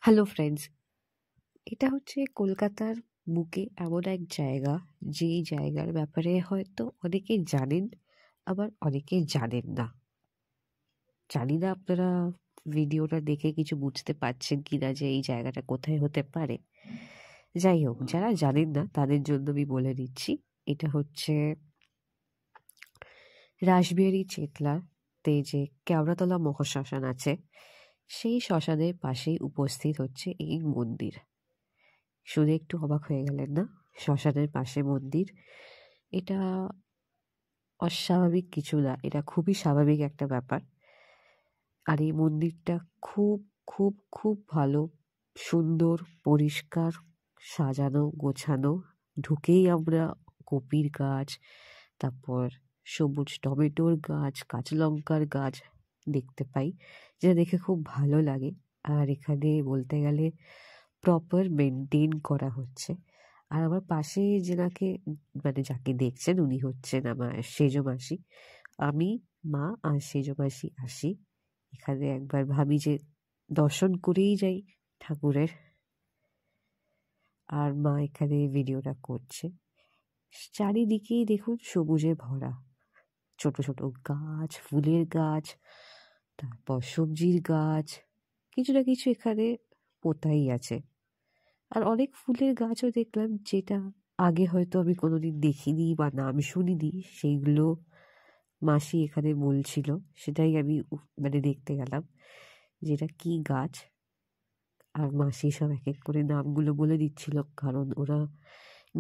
Hello friends, এটা হচ্ছে কলকাতার বুকে এমন এক জায়গা, যেই জায়গার ব্যাপারে হয়তো অনেকে জানেন, আবার অনেকে জানেন না। জানি না আপনারা ভিডিওটা দেখে কিছু বুঝতে পারছেন কিনা যে এই জায়গাটা কোথায় হতে পারে। যাই হোক, যারা জানেন না তাদের জন্য আমি বলে দিচ্ছি, এটা হচ্ছে রাসবিহারী চেতলাতে যে কেওড়াতলা মহাশ্মশান আছে, সেই শ্মশানের পাশেই উপস্থিত হচ্ছে এই মন্দির। শুনে একটু অবাক হয়ে গেলেন না? শ্মশানের পাশে মন্দির, এটা অস্বাভাবিক কিছু না, এটা খুবই স্বাভাবিক একটা ব্যাপার। আর এই মন্দিরটা খুব খুব খুব ভালো, সুন্দর, পরিষ্কার, সাজানো গোছানো। ঢুকেই আমরা কপির গাছ, তারপর সবুজ টমেটোর গাছ, কাঁচা লঙ্কার গাছ দেখতে পাই, যেটা দেখে খুব ভালো লাগে। আর এখানে বলতে গেলে প্রপার মেনটেন করা হচ্ছে। আর আমার পাশে যাকে দেখছেন উনি হচ্ছেন আমার সেজো মাসি। আমি, মা আর সেজো মাসি আসি এখানে, একবার ভাবি যে দর্শন করেই যাই ঠাকুরের। আর মা এখানে ভিডিওটা করছে। চারিদিকেই দেখুন সবুজে ভরা, ছোট ছোট গাছ, ফুলের গাছ, তারপর সবজির গাছ, কিছু না কিছু এখানে পোতাই আছে। আর অনেক ফুলের গাছও দেখলাম, যেটা আগে হয়তো আমি কোনোদিন দেখিনি বা নাম শুনিনি, সেইগুলো মাসি এখানে বলছিল, সেটাই আমি দেখতে গেলাম যেটা কি গাছ। আর মাসি সব এক এক করে নামগুলো বলে দিচ্ছিল, কারণ ওরা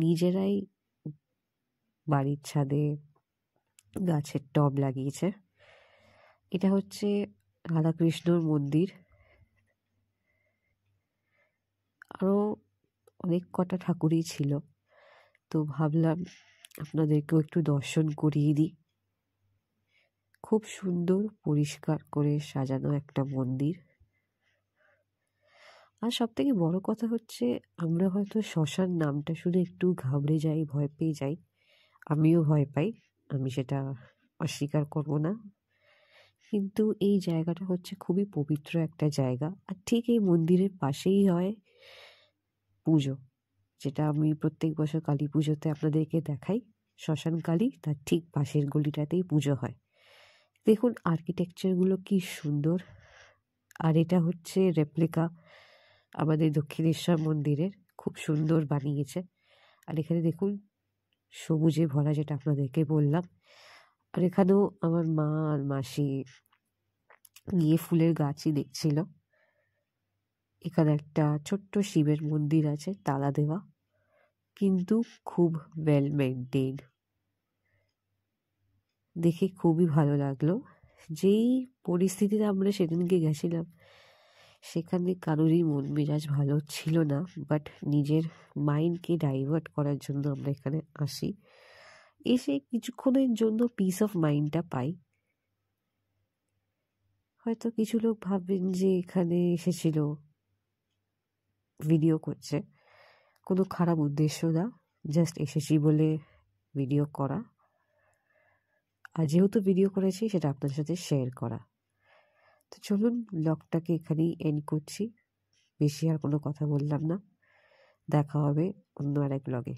নিজেরাই বাড়ির ছাদে গাছের টব লাগিয়েছে। এটা হচ্ছে রাধাকৃষ্ণর মন্দির। আরও অনেক কটা ঠাকুরই ছিল, তো ভাবলাম আপনাদেরকেও একটু দর্শন করিয়ে দিই। খুব সুন্দর পরিষ্কার করে সাজানো একটা মন্দির। আর সব থেকে বড় কথা হচ্ছে, আমরা হয়তো শ্মশান নামটা শুনে একটু ঘাবড়ে যাই, ভয় পেয়ে যাই। আমিও ভয় পাই, আমি সেটা অস্বীকার করব না। কিন্তু এই জায়গাটা হচ্ছে খুবই পবিত্র একটা জায়গা। আর ঠিক এই মন্দিরের পাশেই হয় পুজো, যেটা আমি প্রত্যেক বছর কালী পুজোতে আপনাদেরকে দেখাই। শ্মশান কালী, তার ঠিক পাশের গলিটাতেই পুজো হয়। দেখুন আর্কিটেকচারগুলো কি সুন্দর। আর এটা হচ্ছে রেপ্লিকা আমাদের দক্ষিণেশ্বর মন্দিরের, খুব সুন্দর বানিয়েছে। আর এখানে দেখুন সবুজে ভরা, যেটা আপনাদেরকে বললাম। আর এখানেও আমার মা আর মাসি গিয়ে ফুলের গাছই দেখছিল। এখানে একটা ছোট্ট শিবের মন্দির আছে, তালা দেওয়া, কিন্তু খুব ওয়েল মেনটেন। দেখে খুবই ভালো লাগলো। যেই পরিস্থিতিতে আমরা সেদিনকে গেছিলাম, সেখানে কারোরই মন মেজাজ ভালো ছিল না, বাট নিজের মাইন্ডকে ডাইভার্ট করার জন্য আমরা এখানে আসি। এসে কিছুক্ষণের জন্য পিস অফ মাইন্ডটা পাই। হয়তো কিছু লোক ভাববেন যে এখানে এসেছিল ভিডিও করছে, কোনো খারাপ উদ্দেশ্য না, জাস্ট এসেছি বলে ভিডিও করা। আর যেহেতু ভিডিও করেছি, সেটা আপনাদের সাথে শেয়ার করা। তো চলুন ব্লগটাকে এখানেই এন্ড করছি, বেশি আর কোনো কথা বললাম না। দেখা হবে অন্য আরেক ব্লগে।